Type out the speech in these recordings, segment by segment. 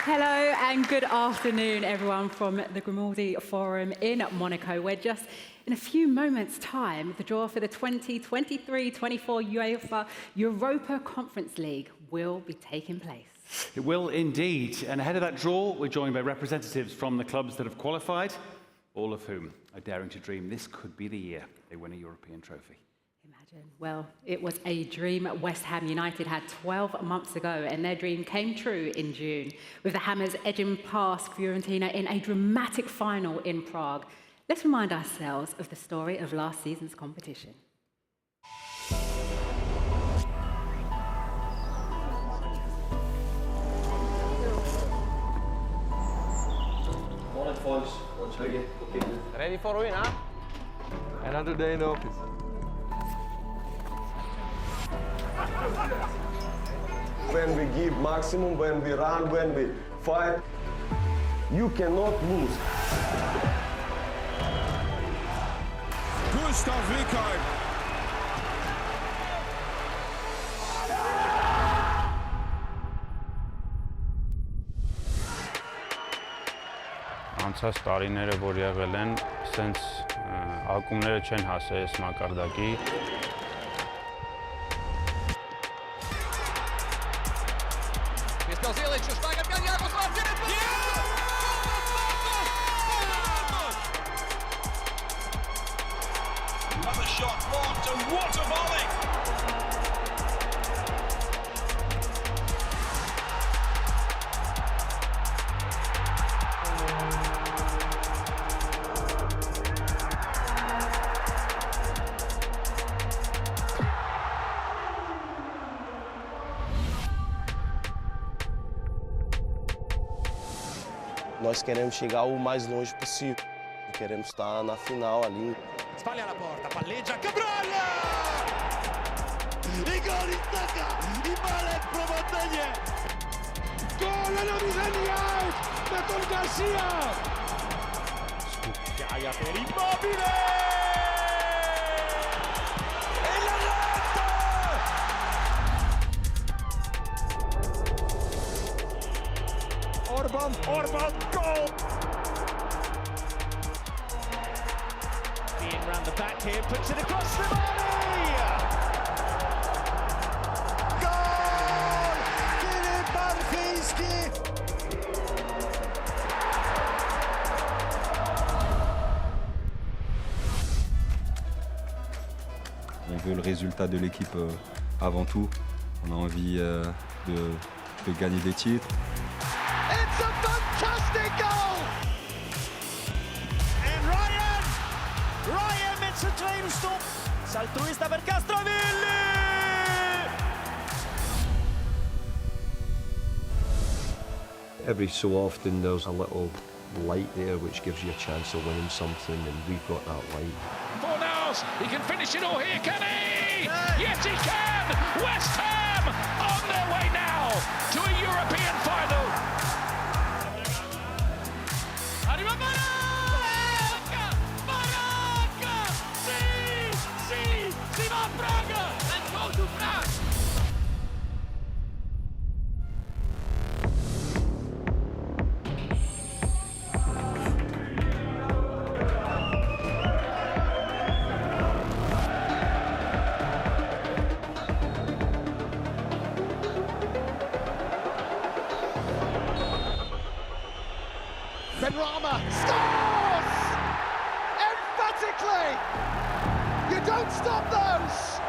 Hello and good afternoon, everyone, from the Grimaldi Forum in Monaco, where just in a few moments' time, the draw for the 2023-24 UEFA Europa Conference League will be taking place. It will indeed. And ahead of that draw, we're joined by representatives from the clubs that have qualified, all of whom are daring to dream this could be the year they win a European trophy. Imagine. Well, it was a dream West Ham United had 12 months ago, and their dream came true in June, with the Hammers edging past Fiorentina in a dramatic final in Prague. Let's remind ourselves of the story of last season's competition. Morning, folks. What's again? Ready for win, huh? Another day in the office. When we give maximum, when we run, when we fight, you cannot lose. Gustav Wikheim. Անցած տարիները, որ եղել են, սենց ակումբները չեն հասել այս մակարդակի։ Another shot blocked, and what a volley! Nós queremos chegar o mais longe possível. Queremos estar na final ali. Spaglia la porta, palleggia, Cabral! I gol i stacca! I Malek prowadzenie! Gol alla Misania! Beton Garcia! Scucchiaia per Immobile! E la rete! Orban, goal! Ian round the back here, puts it across the body! Goal! Filip Barfiński! On veut le résultat de l'équipe avant tout. On a envie de gagner des titres. It's a fantastic goal! And Ryan met zijn tweede stop. Saltuista per Castrovilli! Every so often there's a little light there which gives you a chance of winning something, and we've got that light. Fornals, he can finish it all here, can he? Yes, he can! West Ham on their way now to a European final. Arriva Baracca! Baracca! Si va a Praga! Let's go to Prague! Benrahma scores! Emphatically! You don't stop those!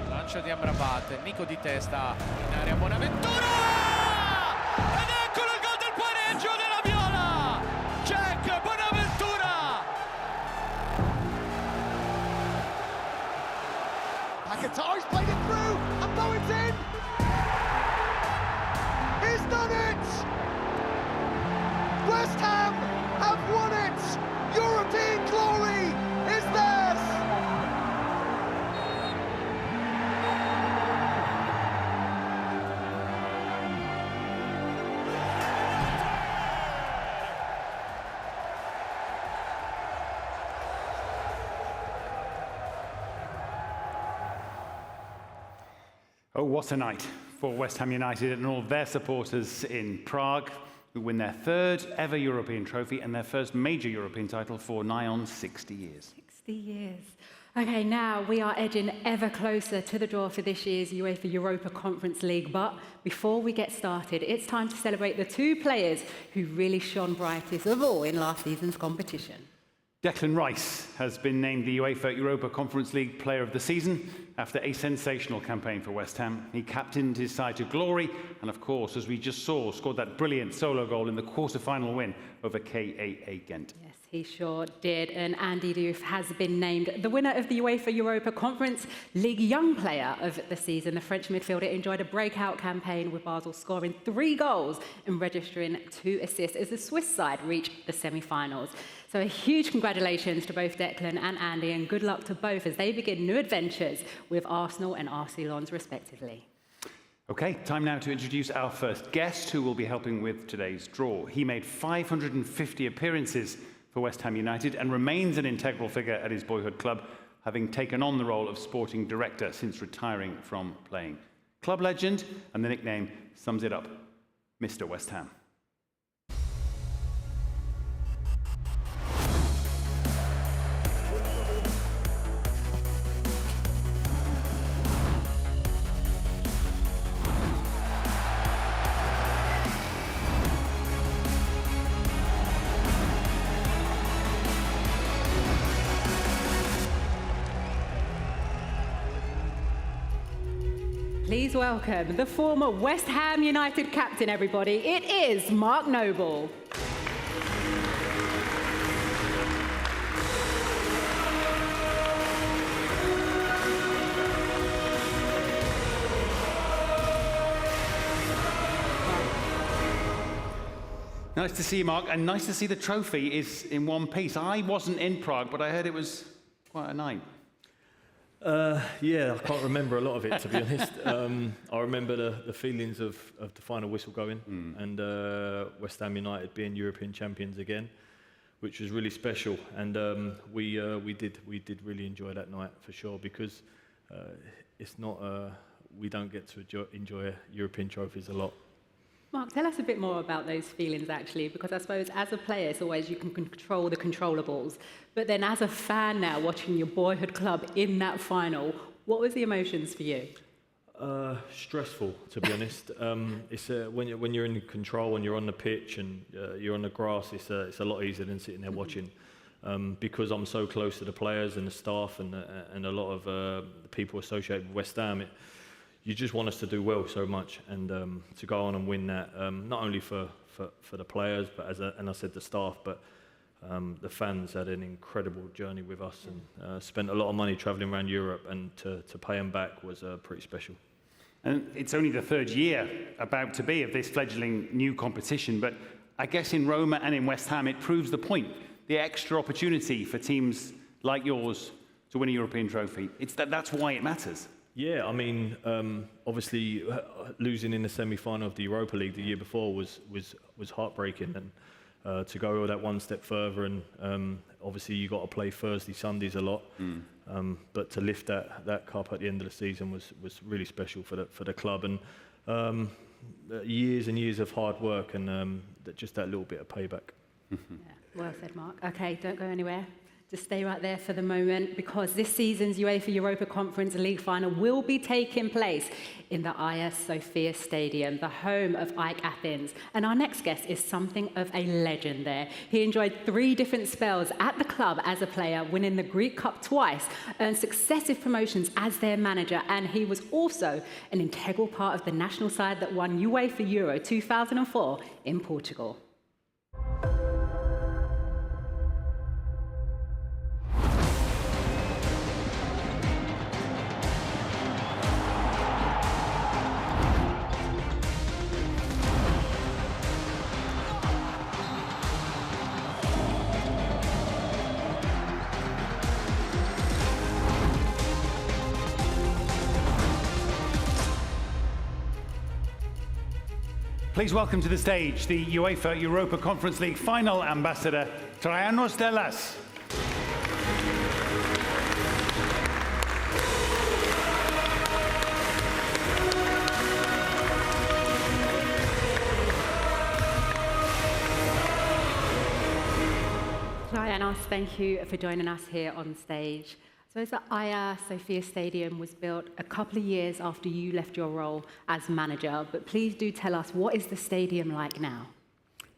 Lancio di Amrabat, Nico di testa, in area Bonaventura! Ed eccolo il gol del pareggio della Viola! Jack Bonaventura! Paketa's played it through, and Bowen's in! He's done it! West Ham have won it! European glory is theirs! Oh, what a night for West Ham United and all their supporters in Prague, who win their third ever European trophy and their first major European title for nigh on 60 years. 60 years. Okay, now we are edging ever closer to the draw for this year's UEFA Europa Conference League. But before we get started, it's time to celebrate the two players who really shone brightest of all in last season's competition. Declan Rice has been named the UEFA Europa Conference League Player of the Season after a sensational campaign for West Ham. He captained his side to glory and, of course, as we just saw, scored that brilliant solo goal in the quarter-final win over KAA Ghent. Yes, he sure did. And Andy Diouf has been named the winner of the UEFA Europa Conference League Young Player of the Season. The French midfielder enjoyed a breakout campaign with Basel scoring 3 goals and registering 2 assists as the Swiss side reached the semi-finals. So a huge congratulations to both Declan and Andy, and good luck to both as they begin new adventures with Arsenal and RC Lens respectively. Okay, time now to introduce our first guest who will be helping with today's draw. He made 550 appearances for West Ham United and remains an integral figure at his boyhood club, having taken on the role of sporting director since retiring from playing. Club legend, and the nickname sums it up, Mr. West Ham. Please welcome the former West Ham United captain, everybody. It is Mark Noble. Nice to see you, Mark, and nice to see the trophy is in one piece. I wasn't in Prague, but I heard it was quite a night. Yeah, I can't remember a lot of it, to be honest. I remember the feelings of the final whistle going and West Ham United being European champions again, which was really special. And we did really enjoy that night for sure, because it's not we don't get to enjoy European trophies a lot. Mark, tell us a bit more about those feelings, actually, because I suppose as a player, it's always you can control the controllables. But then as a fan now, watching your boyhood club in that final, what was the emotions for you? Stressful, to be honest. It's when you're in control, when you're on the pitch and you're on the grass, it's a lot easier than sitting there watching. Because I'm so close to the players and the staff and a lot of the people associated with West Ham, you just want us to do well so much, and to go on and win that, not only for the players, but and I said the staff, but the fans had an incredible journey with us and spent a lot of money travelling around Europe, and to pay them back was pretty special. And it's only the third year about to be of this fledgling new competition, but I guess in Roma and in West Ham it proves the point, the extra opportunity for teams like yours to win a European trophy. That's why it matters. Yeah, I mean, obviously losing in the semi-final of the Europa League the year before was heartbreaking, and to go that one step further, and obviously you got to play Thursday, Sundays a lot, but to lift that cup at the end of the season was really special for the club, and years and years of hard work, and just that little bit of payback. Yeah, well said, Mark. Okay, don't go anywhere. Just stay right there for the moment, because this season's UEFA Europa Conference League final will be taking place in the Hagia Sophia Stadium, the home of AEK Athens. And our next guest is something of a legend there. He enjoyed 3 different spells at the club as a player, winning the Greek Cup twice, earned successive promotions as their manager, and he was also an integral part of the national side that won UEFA Euro 2004 in Portugal. Please welcome to the stage the UEFA Europa Conference League final ambassador, Traianos Dellas. Anas, thank you for joining us here on stage. So the Hagia Sophia Stadium was built a couple of years after you left your role as manager, but please do tell us, what is the stadium like now?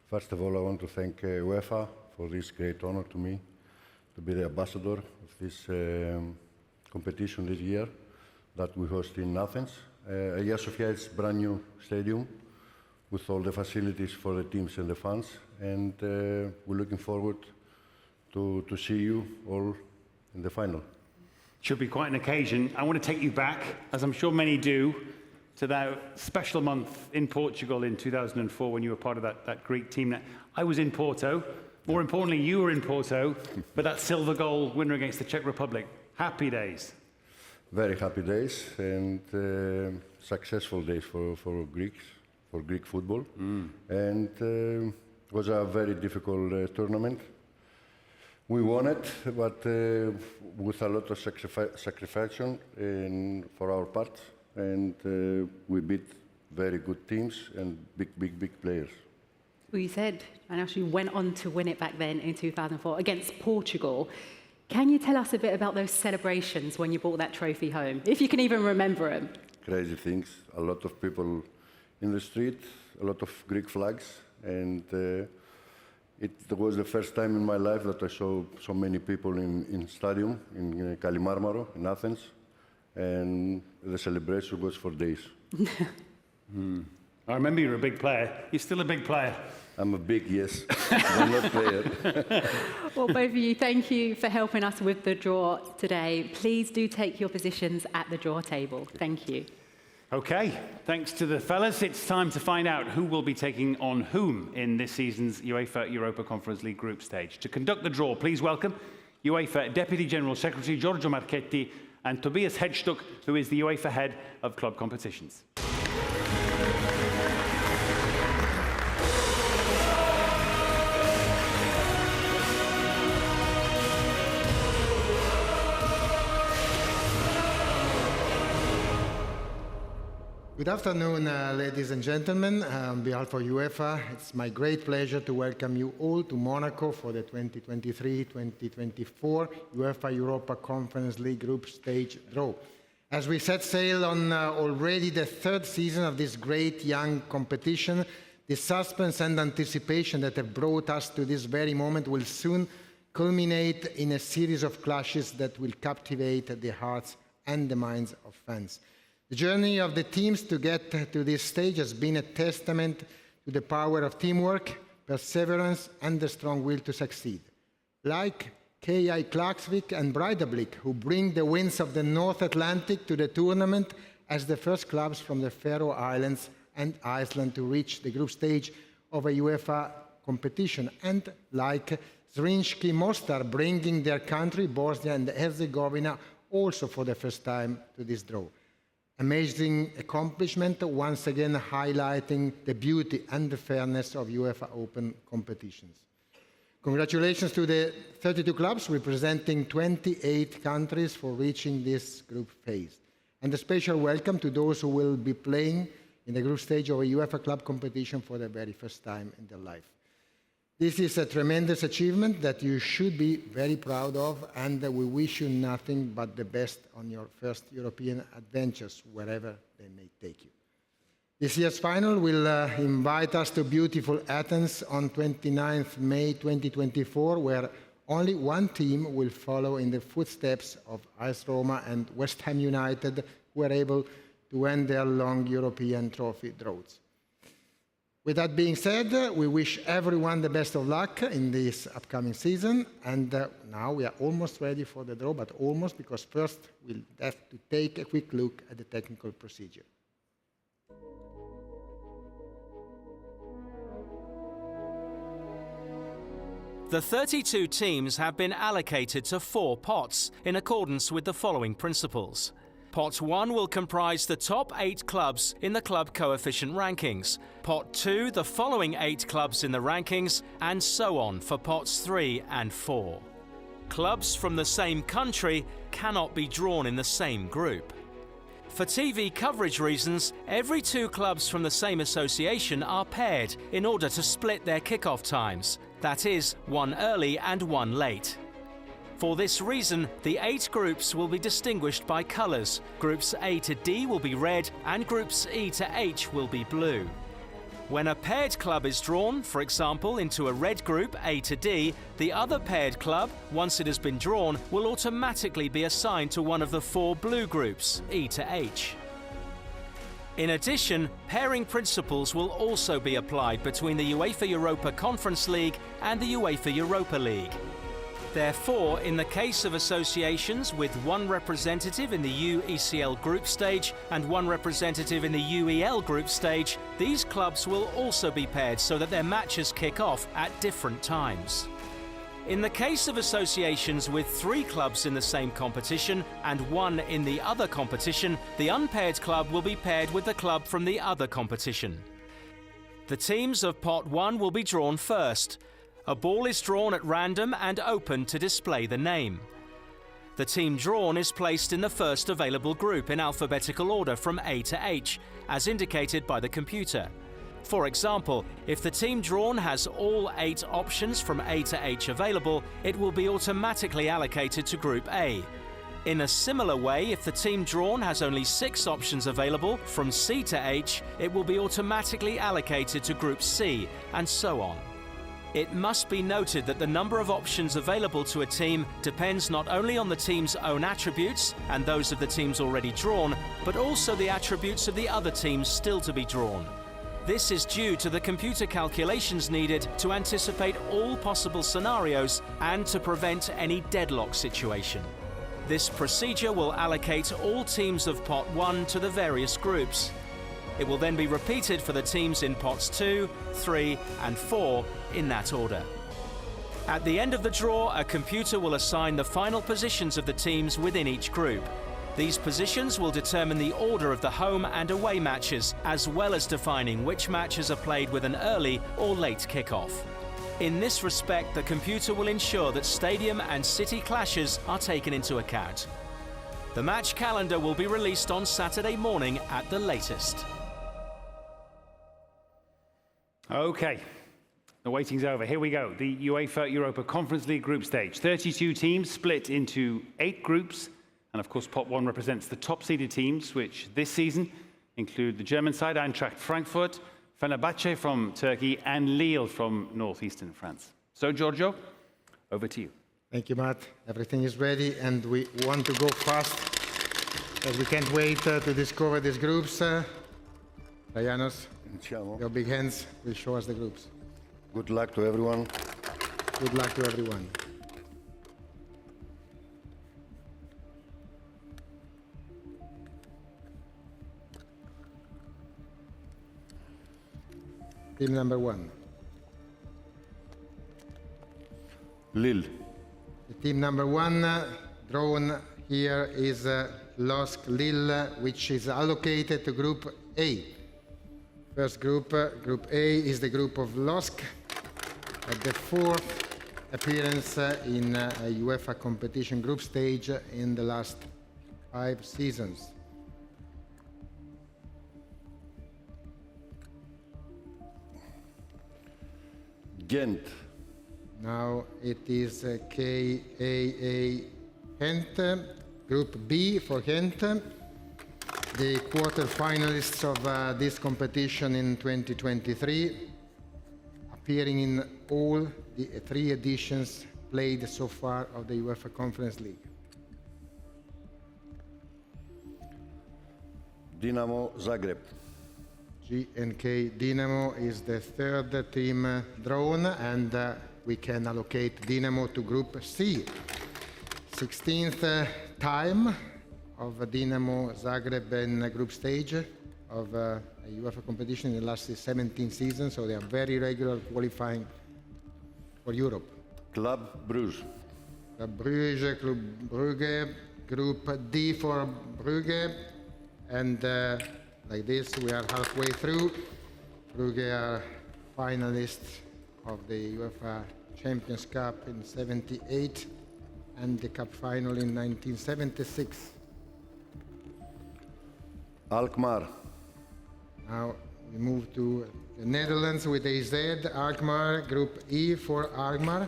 First of all, I want to thank UEFA for this great honor to me to be the ambassador of this competition this year that we host in Athens. Hagia Sophia is a brand new stadium with all the facilities for the teams and the fans, and we're looking forward to see you all in the final. Should be quite an occasion. I want to take you back, as I'm sure many do, to that special month in Portugal in 2004 when you were part of that Greek team. I was in Porto. More importantly, you were in Porto, but that silver goal winner against the Czech Republic. Happy days. Very happy days and successful days for Greeks, for Greek football. And it was a very difficult tournament. We won it, but with a lot of sacrifice for our part, and we beat very good teams and big players. Well, you said, and actually went on to win it back then in 2004 against Portugal. Can you tell us a bit about those celebrations when you brought that trophy home, if you can even remember them? Crazy things, a lot of people in the street, a lot of Greek flags, and it was the first time in my life that I saw so many people in stadium, in Kalimarmaro, in Athens, and the celebration was for days. I remember you were a big player. You're still a big player. I'm a big, yes, I'm not player. Well, both of you, thank you for helping us with the draw today. Please do take your positions at the draw table. Thank you. Okay, thanks to the fellas. It's time to find out who will be taking on whom in this season's UEFA Europa Conference League group stage. To conduct the draw, please welcome UEFA Deputy General Secretary Giorgio Marchetti and Tobias Hedstuck, who is the UEFA Head of Club Competitions. Good afternoon, ladies and gentlemen. On behalf of UEFA, it's my great pleasure to welcome you all to Monaco for the 2023-2024 UEFA Europa Conference League group stage draw. As we set sail on already the third season of this great young competition, the suspense and anticipation that have brought us to this very moment will soon culminate in a series of clashes that will captivate the hearts and the minds of fans. The journey of the teams to get to this stage has been a testament to the power of teamwork, perseverance, and the strong will to succeed. Like KI Klaksvik and Breidablik, who bring the winds of the North Atlantic to the tournament as the first clubs from the Faroe Islands and Iceland to reach the group stage of a UEFA competition, and like Zrinjski Mostar, bringing their country, Bosnia and Herzegovina, also for the first time to this draw. Amazing accomplishment, once again highlighting the beauty and the fairness of UEFA Open competitions. Congratulations to the 32 clubs representing 28 countries for reaching this group phase. And a special welcome to those who will be playing in the group stage of a UEFA club competition for the very first time in their life. This is a tremendous achievement that you should be very proud of, and we wish you nothing but the best on your first European adventures, wherever they may take you. This year's final will invite us to beautiful Athens on 29th May 2024, where only one team will follow in the footsteps of AS Roma and West Ham United, who were able to end their long European trophy droughts. With that being said, we wish everyone the best of luck in this upcoming season. And now we are almost ready for the draw, but almost, because first we'll have to take a quick look at the technical procedure. The 32 teams have been allocated to 4 pots in accordance with the following principles. Pot 1 will comprise the top 8 clubs in the club coefficient rankings. Pot 2, the following 8 clubs in the rankings, and so on for pots 3 and 4. Clubs from the same country cannot be drawn in the same group. For TV coverage reasons, every 2 clubs from the same association are paired in order to split their kick-off times. that is, one early and one late. For this reason, the 8 groups will be distinguished by colours. Groups A to D will be red and groups E to H will be blue. When a paired club is drawn, for example, into a red group A to D, the other paired club, once it has been drawn, will automatically be assigned to one of the 4 blue groups, E to H. In addition, pairing principles will also be applied between the UEFA Europa Conference League and the UEFA Europa League. Therefore, in the case of associations with one representative in the UECL group stage and one representative in the UEL group stage, these clubs will also be paired so that their matches kick off at different times. In the case of associations with 3 clubs in the same competition and 1 in the other competition, the unpaired club will be paired with the club from the other competition. The teams of Pot 1 will be drawn first. A ball is drawn at random and open to display the name. The team drawn is placed in the first available group in alphabetical order from A to H, as indicated by the computer. For example, if the team drawn has all 8 options from A to H available, it will be automatically allocated to Group A. In a similar way, if the team drawn has only 6 options available from C to H, it will be automatically allocated to Group C, and so on. It must be noted that the number of options available to a team depends not only on the team's own attributes and those of the teams already drawn, but also the attributes of the other teams still to be drawn. This is due to the computer calculations needed to anticipate all possible scenarios and to prevent any deadlock situation. This procedure will allocate all teams of Pot 1 to the various groups. It will then be repeated for the teams in Pots 2, 3 and 4 in that order. At the end of the draw, a computer will assign the final positions of the teams within each group. These positions will determine the order of the home and away matches, as well as defining which matches are played with an early or late kick-off. In this respect, the computer will ensure that stadium and city clashes are taken into account. The match calendar will be released on Saturday morning at the latest. Okay, the waiting's over. Here we go. The UEFA Europa Conference League group stage. 32 teams split into 8 groups. And of course, Pot 1 represents the top-seeded teams, which this season include the German side, Eintracht Frankfurt, Fenerbahce from Turkey, and Lille from northeastern France. So, Giorgio, over to you. Thank you, Matt. Everything is ready, and we want to go fast, as we can't wait to discover these groups. Rayanos, your big hands will show us the groups. Good luck to everyone. Good luck to everyone. Team number 1. Lille. The team number 1 drawn here is LOSC Lille, which is allocated to Group A. First group, Group A, is the group of LOSC, at the 4th appearance in a UEFA competition group stage in the last 5 seasons. Ghent. Now it is KAA Ghent, Group B for Ghent, the quarter-finalists of this competition in 2023, appearing in all the 3 editions played so far of the UEFA Conference League. Dinamo Zagreb. GNK Dinamo is the 3rd team drawn, and we can allocate Dinamo to Group C. 16th time of Dinamo Zagreb in group stage of a UEFA competition in the last 17 seasons, so they are very regular qualifying for Europe. Club Brugge. Club Brugge, Club Brugge, Group D for Brugge, and like this, we are halfway through. Brugge are finalists of the UEFA Champions Cup in '78 and the Cup final in 1976. Alkmaar. Now we move to the The Netherlands with AZ, Alkmaar, Group E for Alkmaar,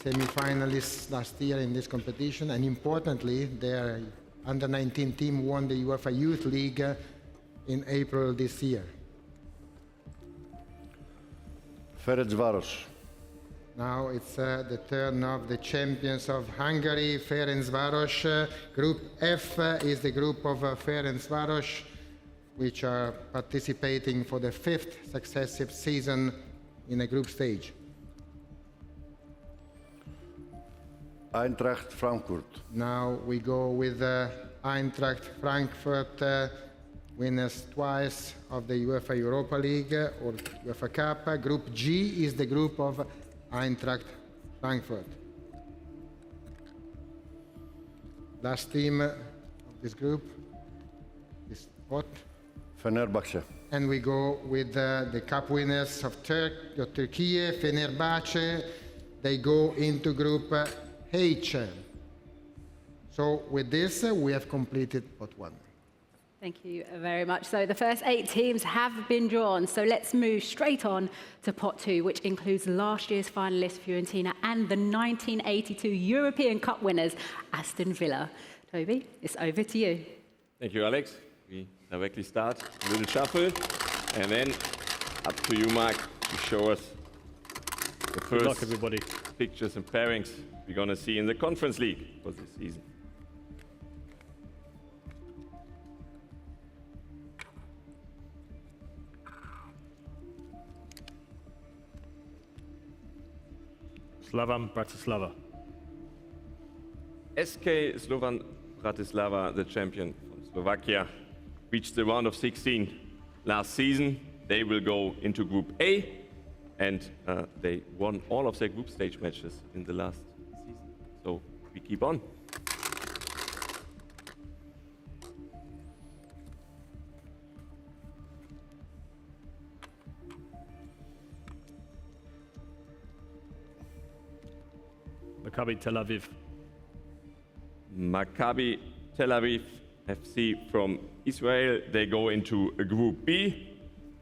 semi-finalists last year in this competition, and importantly, their under-19 team won the UEFA Youth League in April this year. Ferencváros. Now it's the turn of the champions of Hungary, Ferencváros. Group F is the group of Ferencváros, which are participating for the 5th successive season in a group stage. Eintracht Frankfurt. Now we go with Eintracht Frankfurt, winners twice of the UEFA Europa League or UEFA Cup. Group G is the group of Eintracht Frankfurt. Last team of this group is what? Fenerbahce. And we go with the cup winners of Turkey, Fenerbahce. They go into Group H. So with this, we have completed pot 1. Thank you very much. So the first 8 teams have been drawn. So let's move straight on to pot 2, which includes last year's finalists Fiorentina and the 1982 European Cup winners Aston Villa. Toby, it's over to you. Thank you, Alex. We directly start a little shuffle, and then up to you, Mark, to show us the Good luck, first everybody. pictures and pairings we're going to see in the Conference League for this season. Slovan Bratislava. SK Slovan Bratislava, the champion from Slovakia, reached the round of 16 last season. They will go into Group A, and they won all of their group stage matches in the last season. So we keep on. Maccabi Tel Aviv. Maccabi Tel Aviv FC from Israel. They go into a Group B,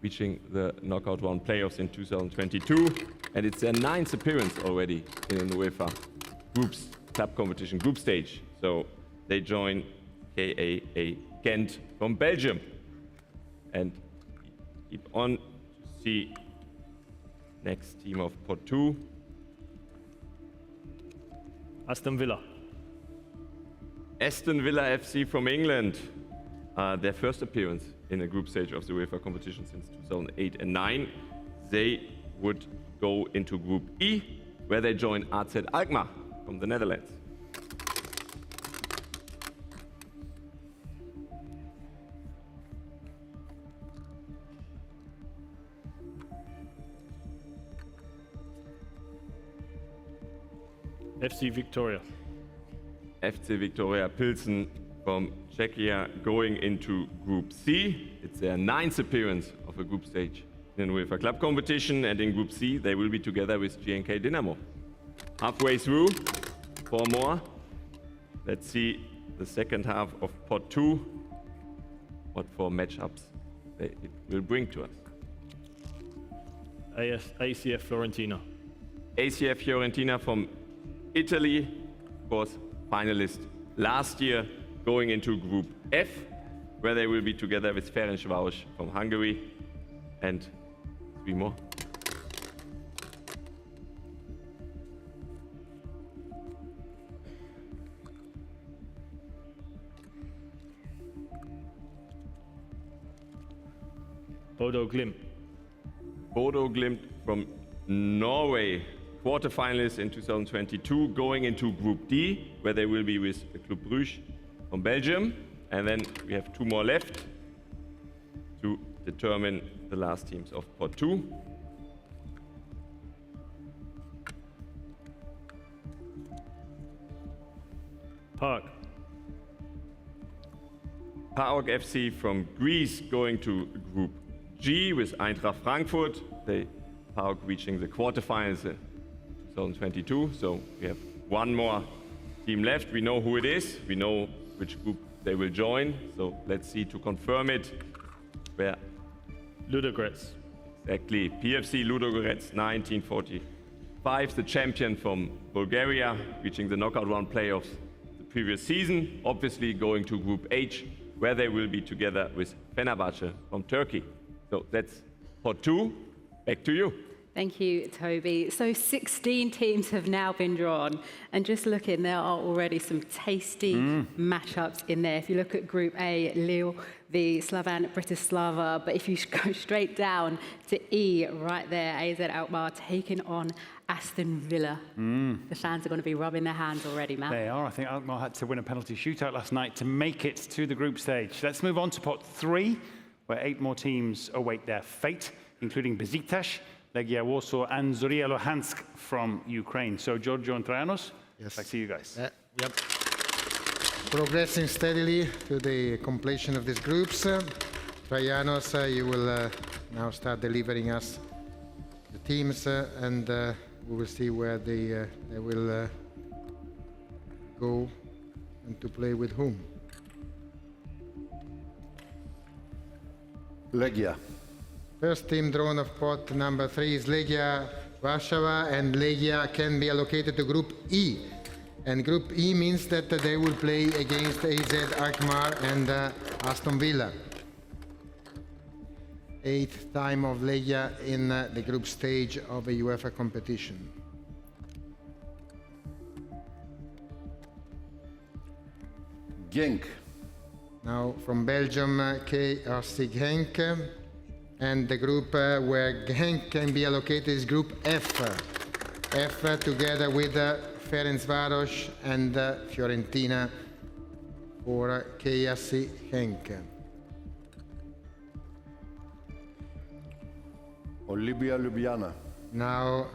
reaching the knockout round playoffs in 2022. And it's their 9th appearance already in an UEFA Groups Club competition group stage. So they join KAA Ghent from Belgium. And keep on to see next team of pot 2. Aston Villa. Aston Villa FC from England. Their first appearance in a group stage of the UEFA competition since 2008 and 9. They would go into Group E, where they join AZ Alkmaar from the Netherlands. FC Victoria. FC Victoria Pilsen from Czechia going into Group C. It's their 9th appearance of a group stage in an UEFA Club competition, and in Group C they will be together with GNK Dynamo. Halfway through, 4 more. Let's see the second half of pot 2, what 4 matchups it will bring to us. ACF Fiorentina. ACF Fiorentina from Italy was finalist last year, going into Group F, where they will be together with Ferencváros from Hungary, and 3 more. Bodo Glimt. Bodo Glimt from Norway, quarterfinalists in 2022, going into Group D, where they will be with Club Brugge from Belgium. And then we have 2 more left to determine the last teams of pot 2. PAOK. PAOK FC from Greece going to Group G with Eintracht Frankfurt. PAOK reaching the quarterfinals in 2022. So we have 1 more team left. We know who it is. We know which group they will join. So let's see to confirm it. Where Ludogorets. Exactly. PFC Ludogorets 1945, the champion from Bulgaria, reaching the knockout round playoffs the previous season, obviously going to Group H, where they will be together with Fenerbahce from Turkey. So that's pot 2. Back to you. Thank you, Toby. So 16 teams have now been drawn. And just looking, there are already some tasty matchups in there. If you look at Group A, Lille v Slavan Bratislava. But if you go straight down to E, right there, AZ Alkmaar taking on Aston Villa. The fans are going to be rubbing their hands already, Matt. They are. I think Alkmaar had to win a penalty shootout last night to make it to the group stage. Let's move on to pot 3, where 8 more teams await their fate, including Besiktas, Legia Warsaw and Zorya Luhansk from Ukraine. So, Giorgio and Trajanos, back to you guys. Yep. Progressing steadily to the completion of these groups. Trajanos, you will now start delivering us the teams, and we will see where they will go and to play with whom. Legia. First team drawn of pot number 3 is Legia Warsaw, and Legia can be allocated to Group E. And Group E means that they will play against AZ Alkmaar and Aston Villa. 8th time of Legia in the group stage of a UEFA competition. Genk. Now from Belgium, KRC Genk. And the group where Genk can be allocated is Group F. F together with Ferencváros and Fiorentina for KRC Genk. Olimpia Ljubljana. Now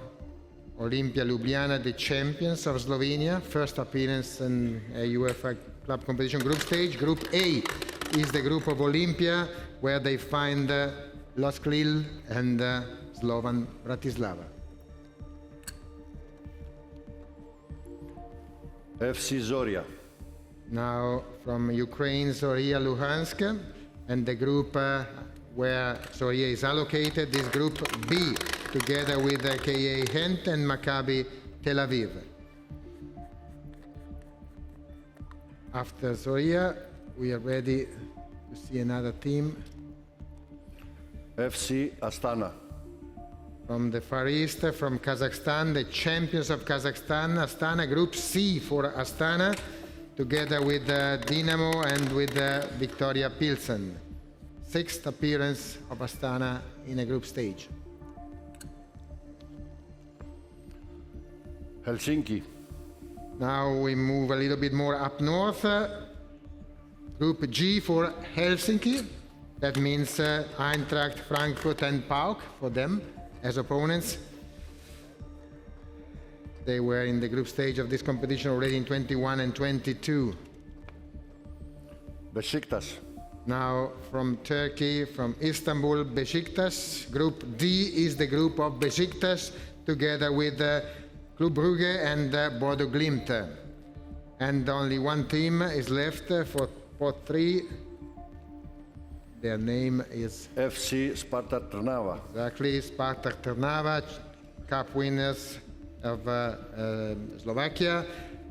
Olimpia Ljubljana, the champions of Slovenia, first appearance in a UEFA club competition group stage. Group A is the group of Olimpia, where they find Losk Lille and Slovan Bratislava. FC Zorya. Now from Ukraine, Zorya Luhansk, and the group where Zorya is allocated is Group B, together with KA Gent and Maccabi Tel Aviv. After Zorya, we are ready to see another team. FC Astana. From the Far East, from Kazakhstan, the champions of Kazakhstan, Astana, Group C for Astana, together with Dinamo and with Victoria Pilsen. 6th appearance of Astana in a group stage. Helsinki. Now we move a little bit more up north. Group G for Helsinki. That means Eintracht Frankfurt and PAOK for them as opponents. They were in the group stage of this competition already in 21 and 22. Besiktas. Now from Turkey, from Istanbul, Besiktas. Group D is the group of Besiktas, together with Club Brugge and Bodo Glimt. And only one team is left for pot 3. Their name is FC Spartak Trnava. Exactly, Spartak Trnava, cup winners of Slovakia.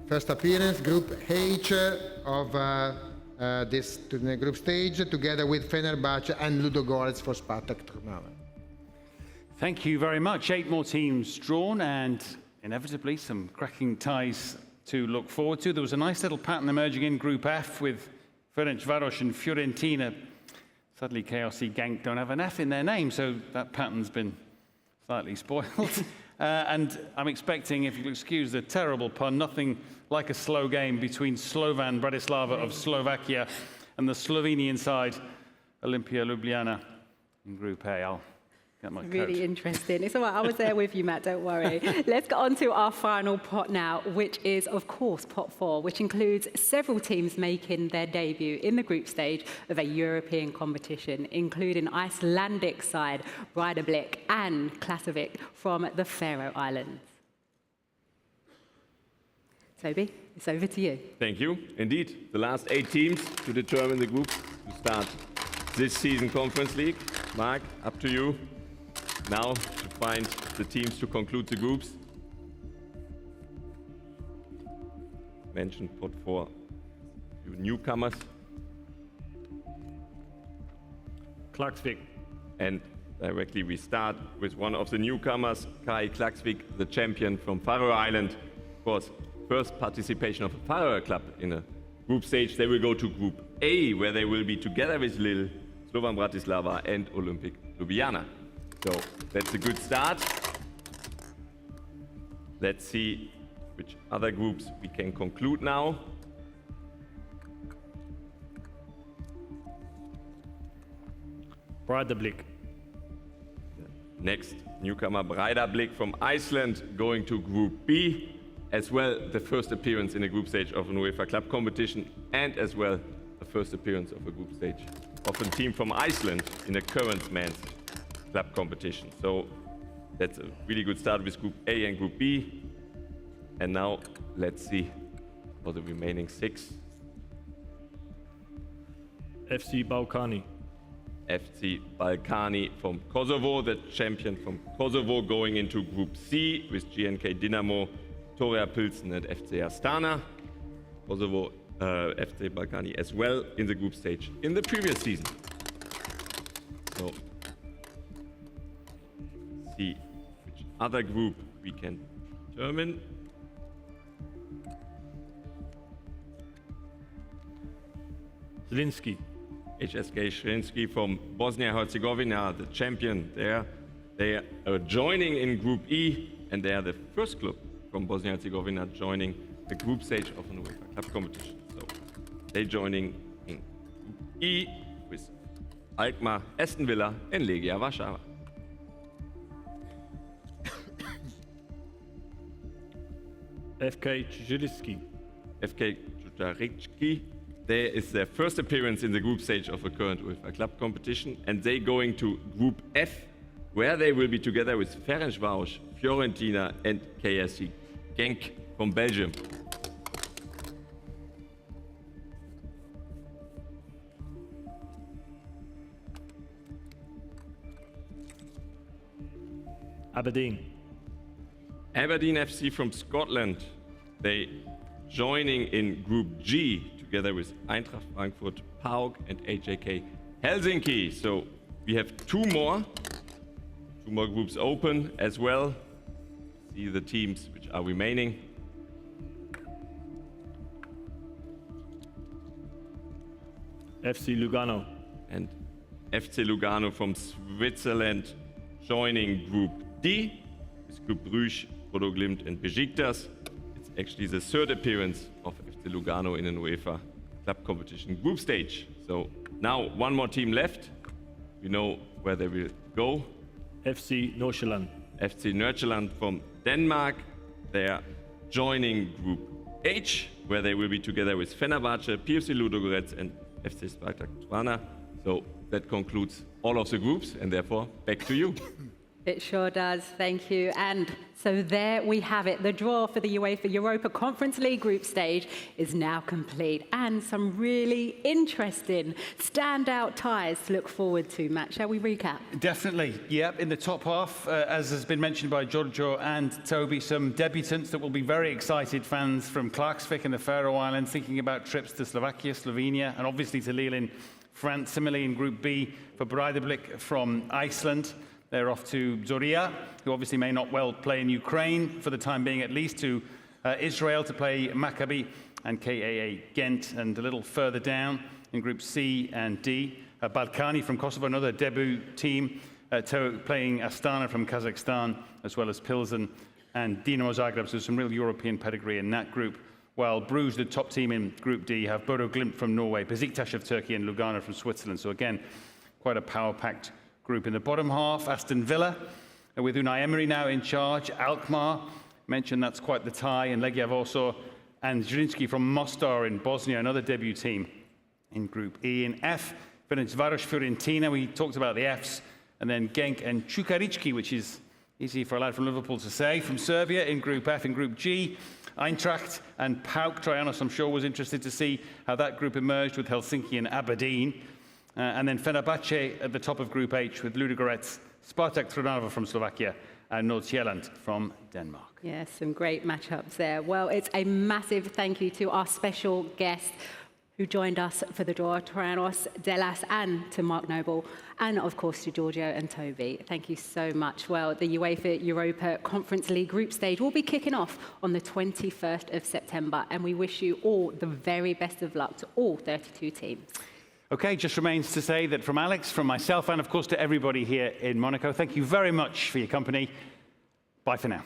First appearance, Group H of this group stage, together with Fenerbahce and Ludogorets for Spartak Trnava. Thank you very much. 8 more teams drawn, and inevitably some cracking ties to look forward to. There was a nice little pattern emerging in Group F with Ferencváros and Fiorentina. Sadly, KRC Genk don't have an F in their name, so that pattern's been slightly spoiled. And I'm expecting, if you'll excuse the terrible pun, nothing like a slow game between Slovan Bratislava of Slovakia and the Slovenian side, Olimpia Ljubljana, in Group A. I'll get my Really coat. interesting. It's all right. I was there with you, Matt. Don't worry. Let's get on to our final pot now, which is, of course, pot 4, which includes several teams making their debut in the group stage of a European competition, including Icelandic side Breiðablik and Klasavik from the Faroe Islands. Toby, it's over to you. Thank you. Indeed, the last 8 teams to determine the group to start this season Conference League. Mark, up to you. now to find the teams to conclude the groups. Mentioned pot 4, few newcomers. Klaksvik. And directly we start with one of the newcomers, Kai Klaksvik, the champion from Faroe Island. Of course, first participation of a Faroe club in a group stage. They will go to Group A, where they will be together with Lille, Slovan Bratislava and Olympic Ljubljana. So that's a good start. Let's see which other groups we can conclude now. Breidablik. Next newcomer, Breidablik from Iceland, going to Group B. As well, the first appearance in a group stage of an UEFA club competition, and as well, the first appearance of a group stage of a team from Iceland in a current men's club competition. So that's a really good start with Group A and Group B. And now let's see for the remaining 6. FC Balkani. FC Balkani from Kosovo, the champion from Kosovo, going into Group C with GNK Dinamo, Torea Pilsen and FC Astana. Kosovo, FC Balkani as well in the group stage in the previous season. So, see which other group we can determine. Zrinski. HSK Zrinski from Bosnia-Herzegovina, the champion there. They are joining in Group E, and they are the first club from Bosnia-Herzegovina joining the group stage of an UEFA Club competition. So they're joining in Group E with Alkmaar, Aston Villa, and Legia Warszawa. FK Judaricki. FK Judaricki. There is their first appearance in the group stage of a current UEFA Club competition, and they going to Group F, where they will be together with Ferencváros, Fiorentina, and KSC Genk from Belgium. Aberdeen. Aberdeen FC from Scotland. They joining in Group G together with Eintracht Frankfurt, PAOK, and AJK Helsinki. So we have two more groups open as well. See the teams which are remaining. FC Lugano. And FC Lugano from Switzerland joining Group D with Club Brugge, Bodo Glimt, and Besiktas. It's actually the third appearance of FC Lugano in an UEFA club competition group stage. So now one more team left. We know where they will go. FC Nordsjælland. FC Nordsjælland from Denmark. They are joining Group H, where they will be together with Fenerbahce, PFC Ludogorets, and FC Spartak Trnava. So that concludes all of the groups, and therefore back to you. It sure does, thank you. And so there we have it. The draw for the UEFA Europa Conference League group stage is now complete, and some really interesting standout ties to look forward to. Matt, shall we recap? Definitely, yep. In the top half, as has been mentioned by Giorgio and Toby, some debutants that will be very excited, fans from Klaksvik and the Faroe Islands, thinking about trips to Slovakia, Slovenia, and obviously to Lille in France. Similarly in Group B for Breidablik from Iceland. They're off to Zoria, who obviously may not well play in Ukraine, for the time being at least, to Israel to play Maccabi and KAA Ghent. And a little further down in Group C and D, Balkani from Kosovo, another debut team, playing Astana from Kazakhstan, as well as Pilsen and Dinamo Zagreb. So some real European pedigree in that group. While Bruges, the top team in Group D, have Bodo Glimt from Norway, Besiktas of Turkey, and Lugano from Switzerland. So again, quite a power-packed group. In the bottom half, Aston Villa, with Unai Emery now in charge. Alkmaar, mentioned that's quite the tie, and Legia Warsaw, and Zrinski from Mostar in Bosnia, another debut team in Group E. In F, Ferencváros, Fiorentina, we talked about the Fs, and then Genk and Čukarički, which is easy for a lad from Liverpool to say, from Serbia in Group F. In Group G, Eintracht and PAOK. Trajanos, I'm sure, was interested to see how that group emerged with Helsinki and Aberdeen. and then Fenerbahce at the top of Group H with Ludogorets, Spartak Trnava from Slovakia, and Nordsjælland from Denmark. Yes, some great matchups there. Well, it's a massive thank you to our special guest who joined us for the draw, Trianos Delas, and to Mark Noble, and of course to Giorgio and Toby. Thank you so much. Well, the UEFA Europa Conference League group stage will be kicking off on the 21st of September, and we wish you all the very best of luck to all 32 teams. Okay, just remains to say that from Alex, from myself, and of course to everybody here in Monaco, thank you very much for your company. Bye for now.